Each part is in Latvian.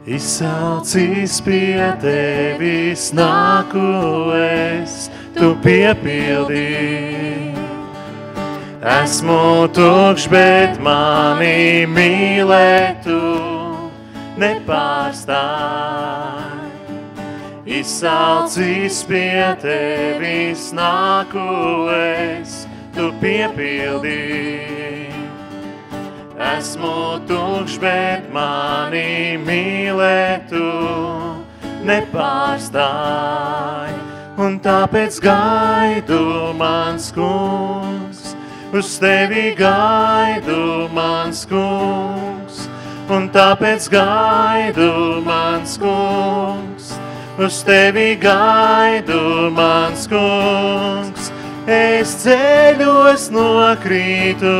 Izsaucis pie tevis nāku es, tu piepildī. Esmu tukšs, bet mani mīlēt tu nepārstāj. Izsaucis pie tevis nāku es, tu piepildī. Esmu tukšs, bet mani mīlēt tu nepārstāj. Un tāpēc gaidu, mans kungs, uz tevi gaidu, mans kungs. Un tāpēc gaidu, mans kungs, uz tevi gaidu, mans kungs. Es ceļos nokrītu,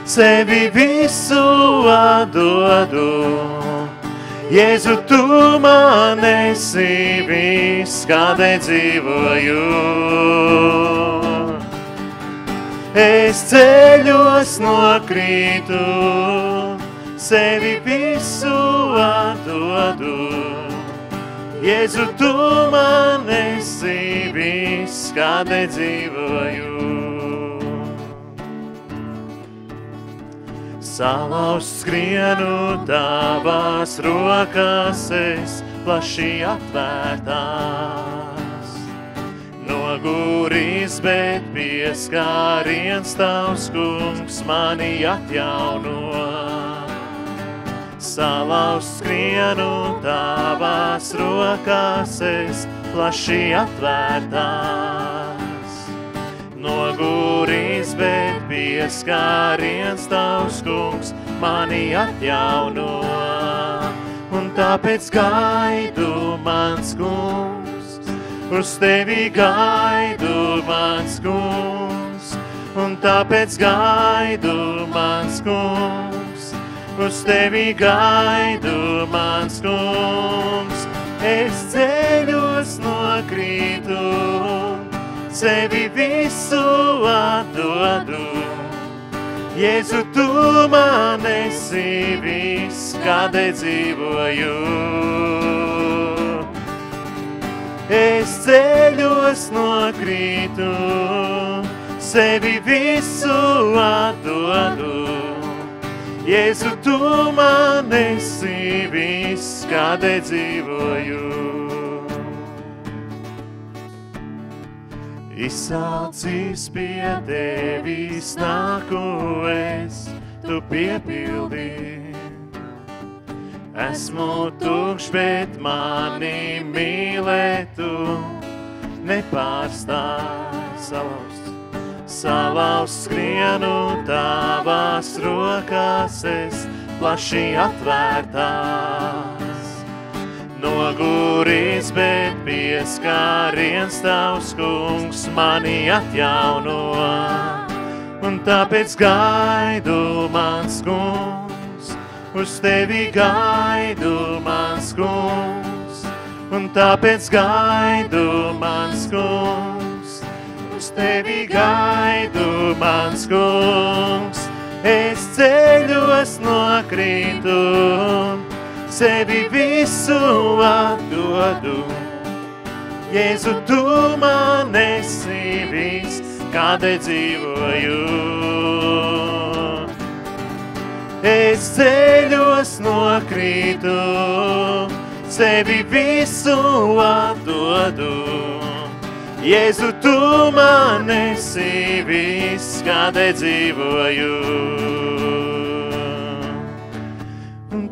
sevi visu atdodu. Jēzu, tu man esi viss, kādēļ dzīvoju. Es ceļos nokrītu, sevi visu atdodu. Jēzu, tu man esi viss, kādēļ dzīvoju. Salauzts skrienu tavās rokās es, plaši atvērtās. Noguris, bet pieskāriens tavs, kungs, mani atjauno. Salauzts skrienu tavās rokās es, plaši atvērtās. Noguris, bet pieskāriens tavs, kungs, mani atjauno. Un tāpēc gaidu, mans kungs, uz tevi gaidu, mans kungs. Un tāpēc gaidu, mans kungs, uz tevi gaidu, mans kungs. Es ceļos nokrītu, sevi visu atdodu. Jēzu, tu man esi viss, kādēļ dzīvoju. Es ceļos nokrītu, sevi visu atdodu. Jēzu, tu man esi viss, kādēļ dzīvoju. Izsaucis pie tevis nāku es, tu piepildī. Esmu tukšs, bet mani mīlēt tu nepārstāj. Salauzts skrienu tavās rokās es, plaši atvērtās. Noguris, bet pieskāriens tavs, kungs, mani atjauno. Un tāpēc gaidu, mans kungs, uz tevi gaidu, mans kungs. Un tāpēc gaidu, mans kungs, uz tevi gaidu, mans kungs. Es ceļos nokrītu, sevi visu atdodu. Jēzu, tu man esi viss, kādēļ dzīvoju. Es ceļos nokrītu, sevi visu atdodu. Jēzu, tu man esi viss, kādēļ dzīvoju.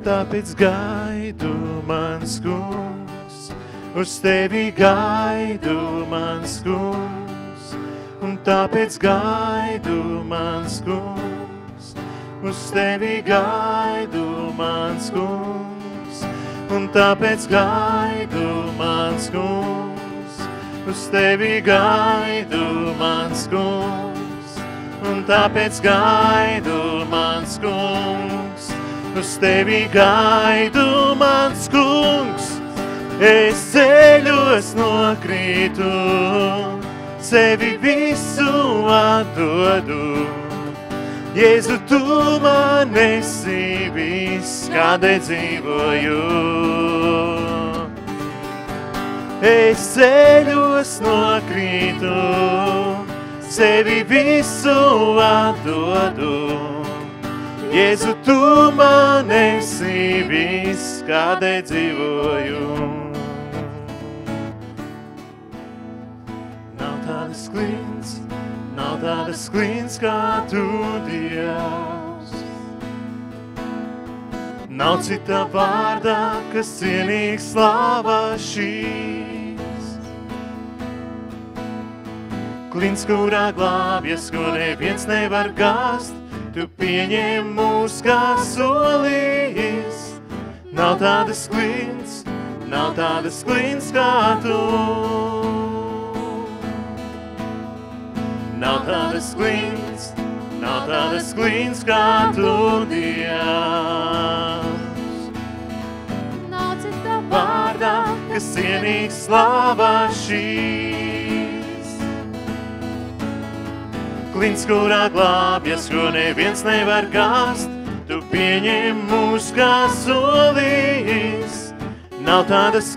Tāpēc gaidu, mans kungs, uz tevi gaidu, mans kungs. Un tāpēc gaidu, mans kungs, uz tevi gaidu, mans kungs. Un tāpēc gaidu, mans kungs, uz tevi gaidu, mans kungs. Un tāpēc gaidu, mans kungs, uz tevi gaidu, mans kungs. Es ceļos nokrītu, sevi visu atdodu. Jēzu, tu man esi viss, kādēļ dzīvoju. Es ceļos nokrītu, sevi visu atdodu. Jēzu, tu man esi viss, kādēļ dzīvoju. Nav tādas klīns kā tu, Dievs. Nav cita vārdā, kas cienīgs slāvā šīs. Klīns, kurā glābjas, ko neviens nevar gāzt, tu pieņem mūs kā solījis. Nav tādas klīns kā tu. Nav tādas klīns kā tu, Dievs. Nav cita vārdā, kas cienīgs slāvā šīs. Klīns, kurā glābjas, ko neviens nevar gāzt, tu pieņem mūs kā solījis. Nav tādas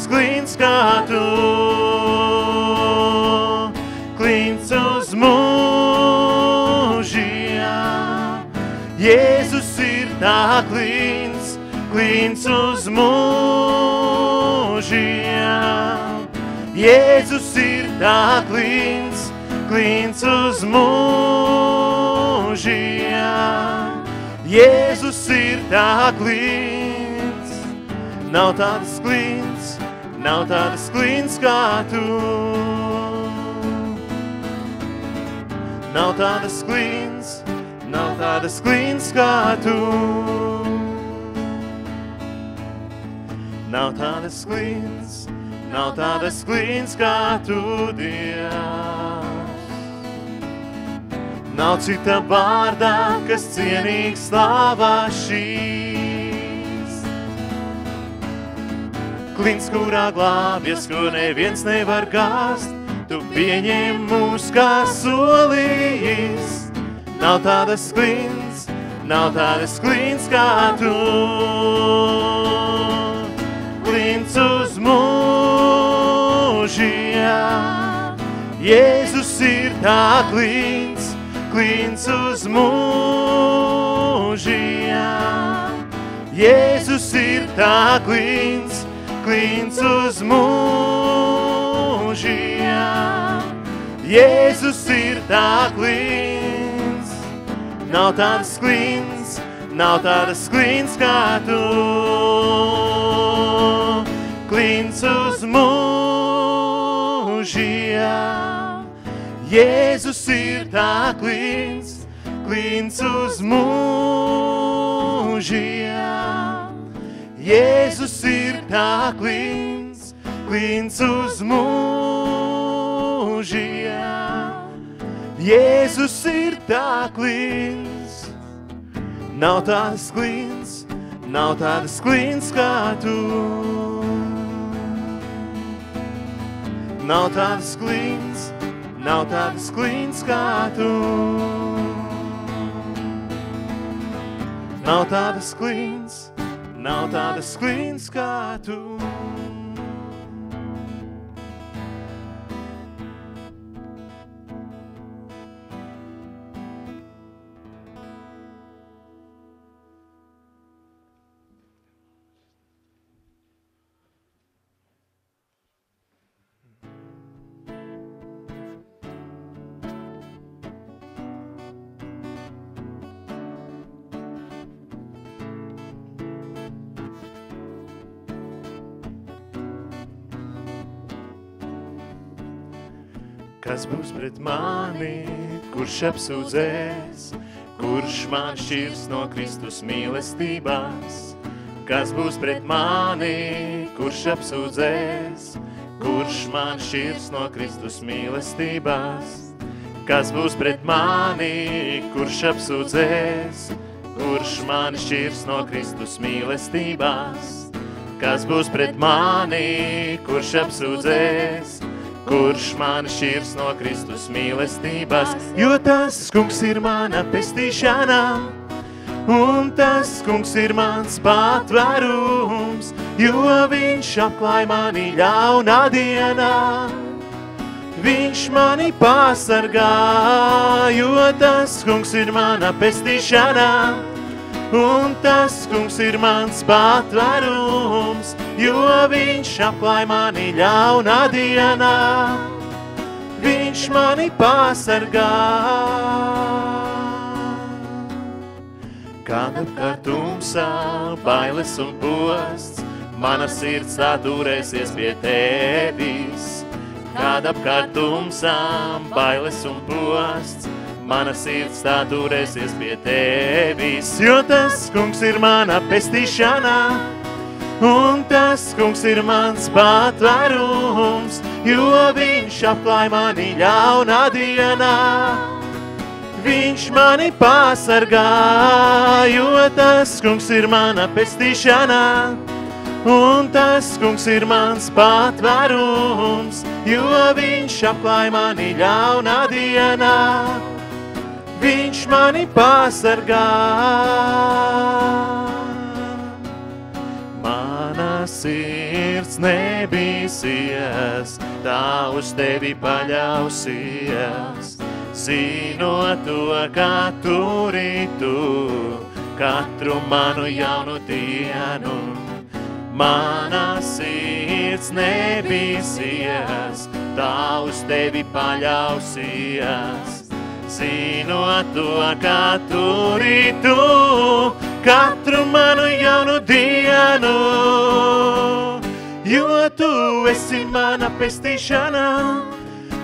klīns kā tu. Klīns uz mūžiem, Jēzus ir tā klīns uz mūžiem. Jēzus ir tā klīns uz mūžiem. Jēzus ir tā klīns, nav tādas klīns kā tu. Nav tādas klīns kā tu. Nav tādas klīns kā tu, Dievs. Nav cita vārdā, kas cienīgs slāvā šīs. Klīns, kurā glābjas, ko neviens nevar gāzt, tu pieņem mūs kā solījis. Nav tādas klīns kā tu. Klīns uz mūžiem, Jēzus ir tā klīns uz mūžiem. Jēzus ir tā klīns uz mūžiem. Jēzus ir tā klīns, nav tādas klīns kā tu. Klīns uz mūžiem, Jēzus ir tā klīns uz mūžiem. Jēzus ir tā klīns uz mūžiem. Jēzus ir tā klīns, nav tādas klīns kā tu. Nav tādas klīns kā tu. Nav tādas klīns kā tu. Kas būs pret mani, kurš apsūdzēs, kurš man šķirs no Kristus mīlestībās? Kas būs pret mani, kurš apsūdzēs, kurš man šķirs no Kristus mīlestībās? Kas būs pret mani, kurš apsūdzēs, kurš man šķirs no Kristus mīlestībās? Kas būs pret mani, kurš apsūdzēs, kurš mani šķirs no Kristus mīlestības, jo tas kungs ir mana pestīšana, un tas kungs ir mans patvērums, jo viņš apklāj mani ļaunā dienā. Viņš mani pasargā, jo tas kungs ir mana pestīšana, un tas kungs ir mans patvērums, jo viņš apklāj mani ļaunā dienā. Viņš mani pasargā. Kad apkārt tumsā bailes un posts, mana sirds atturēsies pie tevis. Kad apkārt tumsām bailes un posts, mana sirds atturēsies pie tevis, jo tas kungs ir mana pestīšana, un tas kungs ir mans patvērums, jo viņš apklāj mani ļaunā dienā. Viņš mani pasargā, jo tas kungs ir mana pestīšana, un tas kungs ir mans patvērums, jo viņš apklāj mani ļaunā dienā. Viņš mani pasargā. Mana sirds nebīsies, tā uz tevi paļausies, zinot to, kā turi tu katru manu jaunu dienu. Mana sirds nebīsies, tā uz tevi paļausies, zinot to, kā turi tu katru manu jaunu dienu. Jo tu esi mana pestīšana,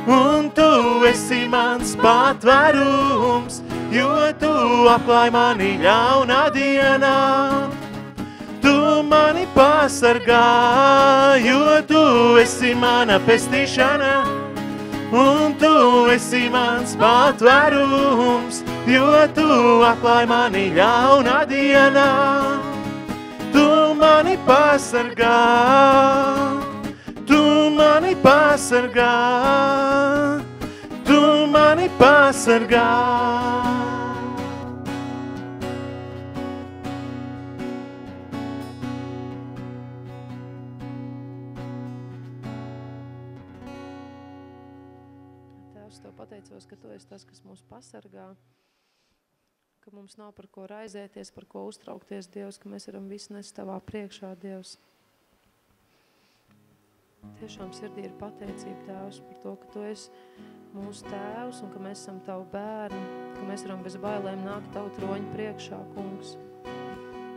un tu esi mans patvērums, jo tu apklāj mani ļaunā dienā. Tu mani pasargā, jo tu esi mana pestīšana, un tu esi mans patvērums, jo tu apklāj mani ļaunā dienā. Tu mani pasargā, tu mani pasargā, tu mani pasargā. Pateicos, ka tu esi tas, kas mūs pasargā, ka mums nav par ko raizēties, par ko uztraukties, Dievs, ka mēs varam visu nest tavā priekšā, Dievs. Tiešām sirdī ir pateicība, Tēvs, par to, ka tu esi mūsu tēvs un ka mēs esam tavu bērni, ka mēs varam bez bailēm nākt tavu troņu priekšā, kungs.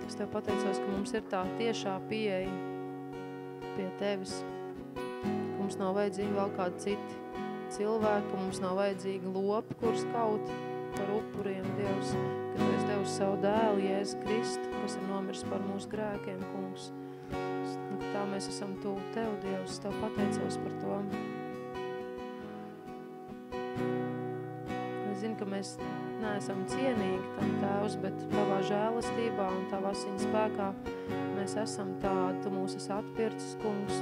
Es tev pateicos, ka mums ir tā tiešā pieeja pie tevis, ka mums nav vajadzīgi vēl kādi citi cilvēki, ka mums nav vajadzīgi lopi, kurus kaut par upuriem, Dievs, ka tu esi devis savu dēlu, Jēzu Kristu, kas ir nomirs par mūsu grēkiem, kungs. Un ka tā mēs esam tuvu tev, Dievs, tev pateicos par to. Es zinu, ka mēs neesam cienīgi tam, Tēvs, bet tavā žēlastībā un tavā asiņu spēkā mēs esam tādi, tu mūs esi atpircis, kungs.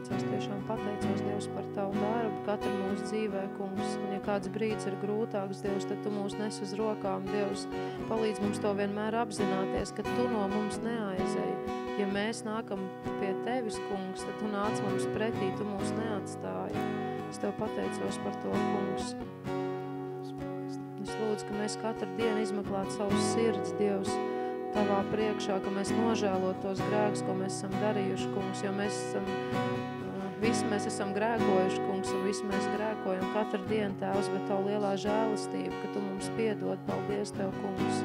Tiešām pateicos, Dievs, par tavu darbu, katru mūsu dzīvē, kungs. Un ja kāds brīdis ir grūtāks, Dievs, tad tu mūs nes uz rokām, Dievs. Palīdz mums to vienmēr apzināties, ka tu no mums neaizēji. Ja mēs nākam pie tevis, kungs, tad tu nāc mums pretī, tu mūs neatstāji. Es tev pateicos par to, kungs. Es lūdzu, ka mēs katru dienu izmeklētu savus sirds, Dievs, tavā priekšā, ka mēs nožēlot tos grēkus, ko mēs esam darījuši, kungs, jo mēs esam grēkojuši, kungs, un visi mēs grēkojam katru dienu, Tēvs, bet tavu lielā žēlastība, ka tu mums piedod, paldies tev, kungs.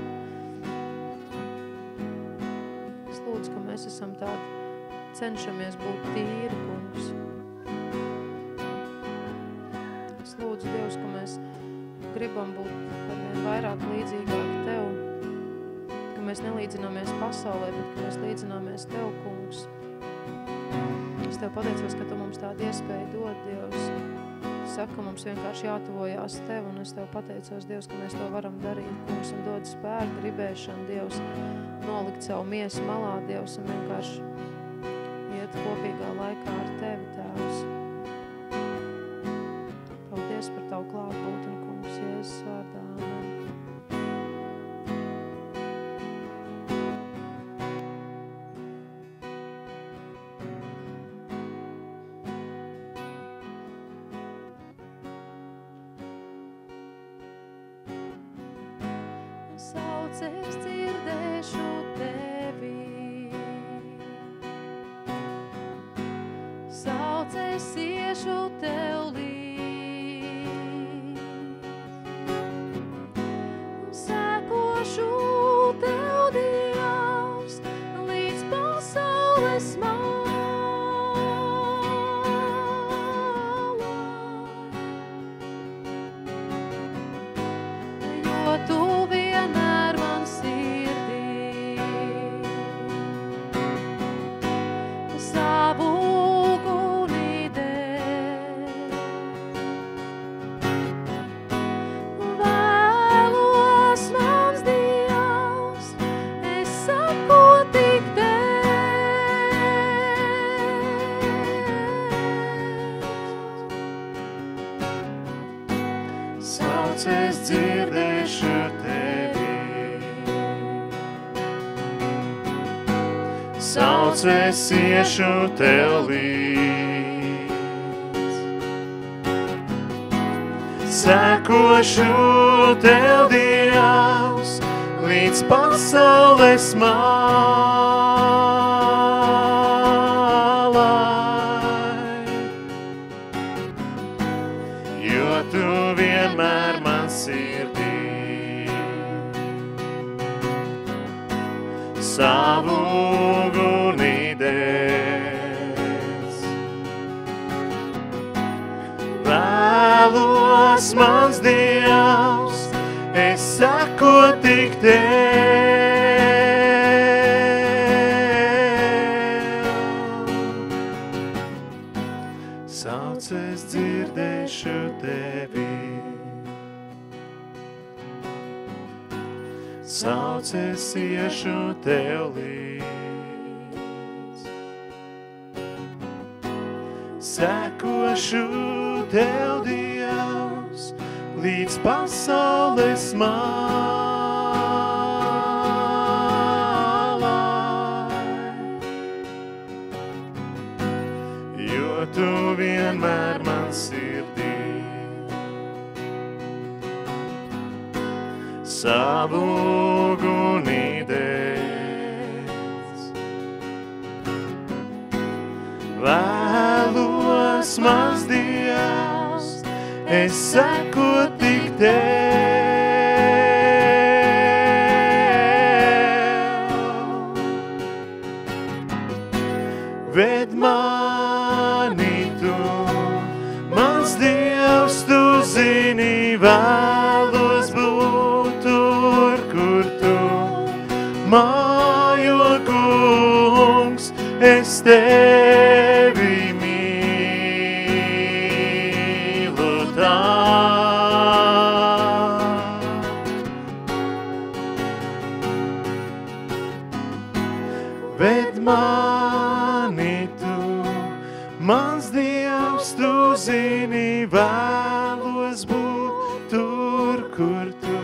Es lūdzu, ka mēs esam tādi, cenšamies būt tīri, kungs. Es lūdzu, Dievs, ka mēs gribam būt arvien vairāk līdzīgāk tev, ka mēs nelīdzināmies pasaulē, bet ka mēs līdzināmies tev, kungs. Es tev pateicos, ka tu mums tādu iespēju dod, Dievs. Es saka, ka mums vienkārši jātuvojās Tev, un es Tev pateicos, Dievs, ka mēs to varam darīt, kungs, un dod spēku, gribēšanu, Dievs, nolikt savu miesu malā, Dievs, un vienkārši iet kopīgā laikā ar Tevi, Tēvs. Paldies par Tavu klātbūtni, kungs, Jēzus vārdā. Amen. Saucies dzirdēšu Tevi, saucies iešu Tev līdz, sekošu Tev, Dievs, līdz pasaules malai, jo Tu vienmēr man sirdī savu uguni dēļ. Vēlos, mans Dievs, es saku tik Tev. Saucies dzirdēšu Tevi, saucies iešu Tev līdz, sekošu Tev, Dievs, līdz pasaules malai, jo Tu vienmēr man sirdī savu uguni dēs. Vēlos, mans Dievs, es saku tik Tev. Saucies dzirdēšu Tevi, saucies iešu Tev līdz, sekošu Tev, Dievs, līdz pasaules malai, jo Tu vienmēr man sirdī savu uguni dēļ. Vēlos, mans Dievs, es saku tik Tev. Ved mani Tu, mans Dievs, Tu zini, vēlos būt tur, kur Tu mājo, kungs, es Tevi mīlu tā. Ved mani Tu, mans Dievs, Tu zini, vēlos būt tur, kur Tu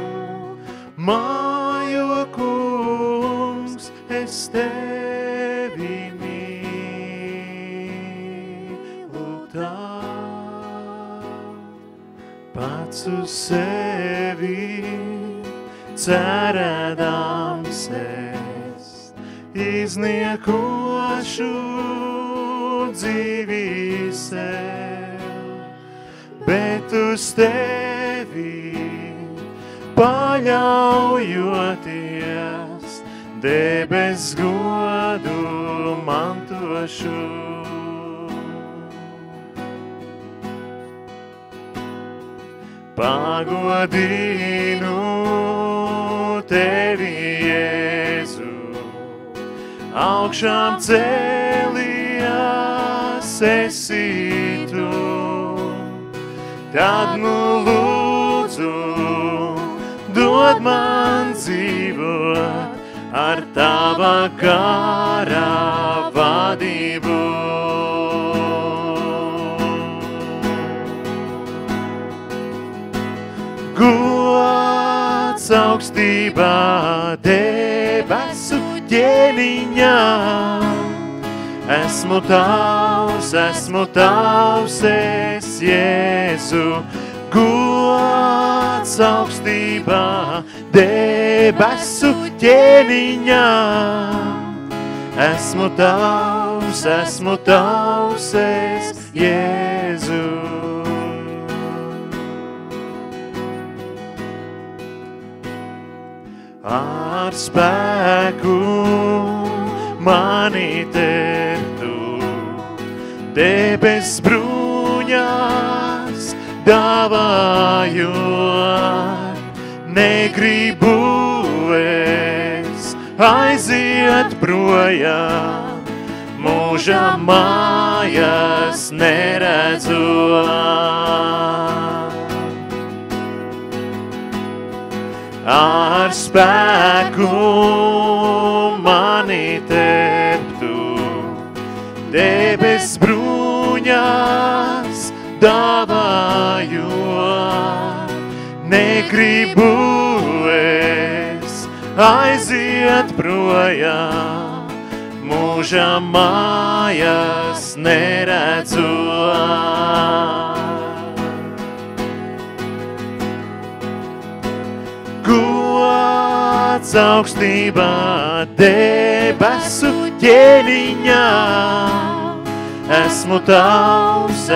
mājo, kungs, es Tevi mīlu tā. Pats uz sevi cerēdams es izniekošu dzīvi sev, bet uz Tevi paļaujoties, debes godu mantošu. Pagodinu Tevi, Jēzu, augšām cēlījās esi Tu, tad nu lūdzu, dod man dzīvot ar tava garā vadību. Gods augstībā debesu ķēniņām, esmu tavs, es Jēzu. Gods augstībā debesu ķēniņām, esmu tavs, es Jēzu. Ar spēku mani ter tu, debes bruņās dāvājot, negribu es aiziet projām, mūža mājas neredzot. Ar spēku mani teptu, debes bruņās dāvājot, negribu es aiziet projām, mūža mājas neredzot. Gods augstībā debesu ķēniņām, esmu tavs,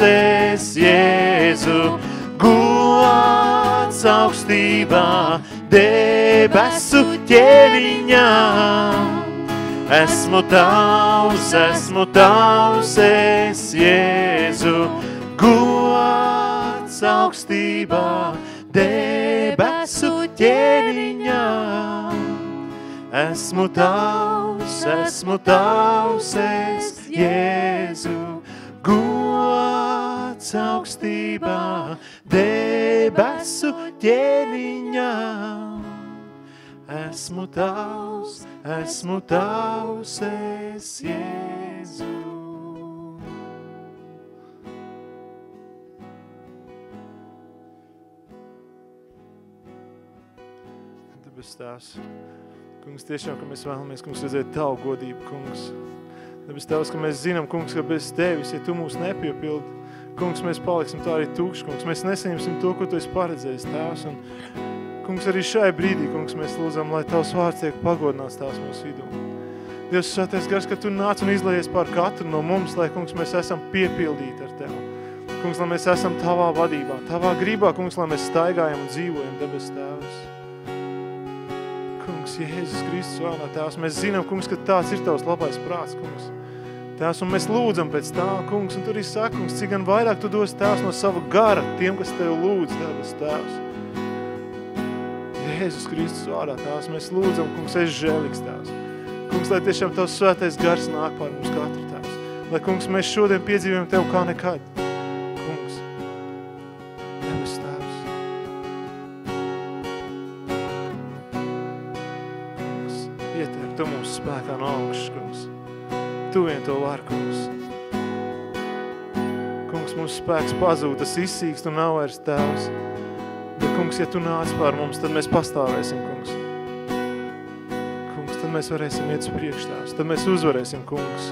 es Jēzu. Gods augstībā debesu ķēniņām, esmu tavs, es Jēzu. Gods augstībā debesu ķēniņām, esmu tavs, es Jēzu. Gods augstībā debesu ķēniņām, esmu tavs, es Jēzu. Debes Tēvs, kungs, tiešām, ka mēs vēlamies, kungs, redzēt tavu godību, kungs. Debes Tēvs, ka mēs zinām, kungs, ka bez tevis, ja tu mūs nepiepildi, kungs, mēs paliksim tā arī tukši, kungs. Mēs nesaņemsim to, ko tu esi paredzējis, Tēvs. Un, kungs, arī šai brīdī, kungs, mēs lūdzam, lai tavs vārds tiek pagodināts Tēvs mūsu vidū. Dievs, svētais gars, ka tu nāc un izlaies pār katru no mums, lai, kungs, mēs esam piepildīti ar tevi. Kungs, lai mēs esam tavā vadībā, tavā gribā, kungs, lai mēs staigājam un dzīvojam, debes Tēvs. Kungs, Jēzus Kristus vārdā, Tēvs, mēs zinām, kungs, ka tāds ir tavs labais prāts, kungs. Tēvs, un mēs lūdzam pēc tā, kungs, un tur arī saka, kungs, cik gan vairāk tu dos, Tēvs, no sava gara tiem, kas tev lūdz, debes Tēvs. Jēzus Kristus vārdā, Tēvs, mēs lūdzam, kungs, esi žēlīgs, Tēvs. Kungs, lai tiešām tavs svētais gars nāk pār mums katru, Tēvs. Lai, kungs, mēs šodien piedzīvojam tev kā nekad. Kungs, debes Tēvs. Kungs, ietver tu mūsu spēkā no augšas, kungs. Tu vien to var, kungs. Kungs, mūsu spēks pazūd, tas izsīkst un nav vairs, Tēvs. Bet, kungs, ja tu nāc pār mums, tad mēs pastāvēsim, kungs. Kungs, tad mēs varēsim iet uz priekš, Tēvs. Tad mēs uzvarēsim, kungs.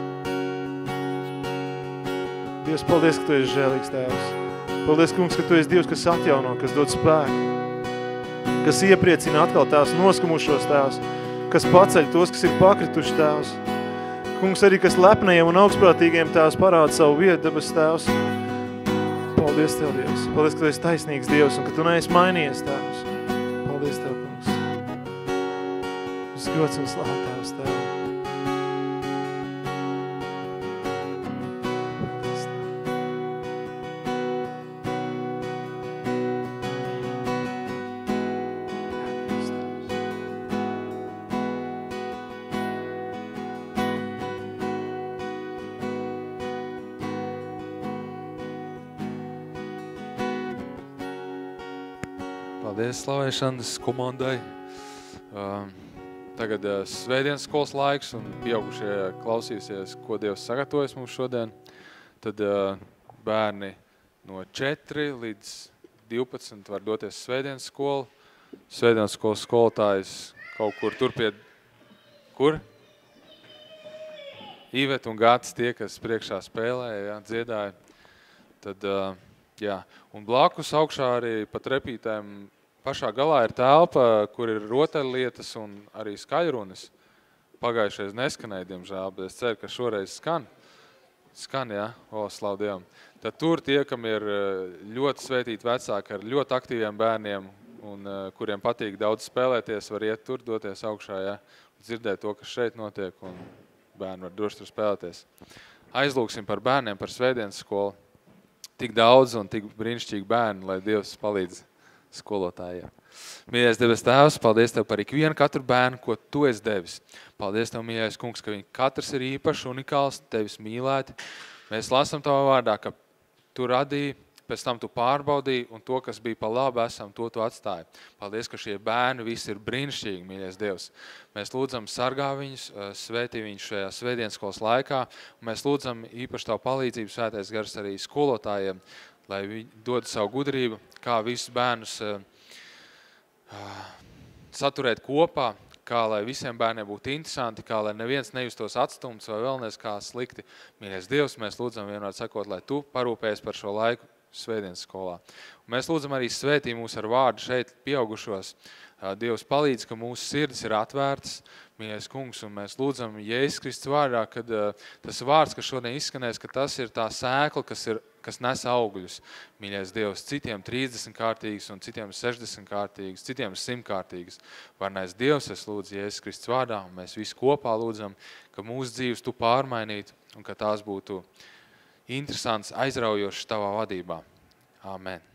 Dievs, paldies, ka tu esi žēlīgs, Tēvs. Paldies, kungs, ka tu esi Dievs, kas atjauno, kas dod spēku. Kas iepriecina atkal, Tēvs, noskumušos, Tēvs. Kas paceļ tos, kas ir pakrituši, Tēvs. Kungs, arī kas lepnajiem un augstprātīgiem, Tēvs, parāda savu vietu, debes Tēvs. Paldies Tev, Dievs. Paldies, ka Tu esi taisnīgs Dievs un ka Tu neesi mainījies, Tēvs. Paldies Tev, kungs. Viss gods un slāv, Tēvs, Tev. Paldies Tev. Paldies Tev. Paldies slavēšanas komandai. Tagad svētdienas skolas laiks un pieaugušie klausīsies, ko Dievs sagatavojas mums šodien. Tad bērni no 4 līdz 12 var doties svētdienas skolu. Svētdienas skolas skolotājs kaut kur tur pie... Kur? Ivet un Gats tie, kas priekšā spēlēja, dziedāja. Tad, jā. Un blakus augšā arī pa trepītēm pašā galā ir telpa, kur ir rotaļlietas un arī skaļrunis. Pagājušais neskanēja, diemžēl, bet es ceru, ka šoreiz skan. Skan, jā? Slavu Dievam. Tad tur tie, kam ir ļoti svētīti vecāki ar ļoti aktīviem bērniem un kuriem patīk daudz spēlēties, var iet tur, doties augšā, jā? Dzirdēt to, kas šeit notiek un bērni var droši tur spēlēties. Aizlūksim par bērniem, par svētdienas skolu. Tik daudz un tik brīnišķīgi bērni, lai Dievs palīdz skolotājiem. Mīļais debes Tēvs, paldies Tev par ikvienu katru bērnu, ko Tu esi devis. Paldies Tev, mīļais Kungs, ka viņi katrs ir īpašs, unikāls, Tevis mīlēti. Mēs lasām Tavā vārdā, ka Tu radīji, pēc tam Tu pārbaudīji, un to, kas bija pa labu esam, to Tu atstāji. Paldies, ka šie bērni visi ir brīnišķīgi, mīļais Dievs. Mēs lūdzam sargā viņus, svētī viņus šajā svētdienas skolas laikā, un mēs lūdzam īpaši Tavu palīdzību, svētais gars arī skolotājiem, lai viņi dod savu gudrību, kā visus bērnus saturēt kopā, kā lai visiem bērniem būtu interesanti, kā lai neviens nejustos atstumts vai vēlnies kā slikti. Mīļais Dievs, mēs lūdzam vienmēr sakot, lai Tu parūpējies par šo laiku svētdienas skolā. Un mēs lūdzam arī svētī mūs ar vārdu šeit pieaugušos. Dievs palīdz, ka mūsu sirds ir atvērtas, mīļais Kungs, un mēs lūdzam Jēzus Kristus vārdā, kad tas vārds, kas šodien izskanēs, ka tas ir tā sēkla, kas nes augļus. Mīļais Dievs, citiem 30 kārtīgas un citiem 60 kārtīgas, citiem 100 kārtīgas. Varnais Dievs, es lūdzu Jēzus Kristus vārdā, un mēs visi kopā lūdzam, ka mūsu dzīves Tu pārmainītu un ka tās būtu interesants, aizraujošs Tavā vadībā. Āmen.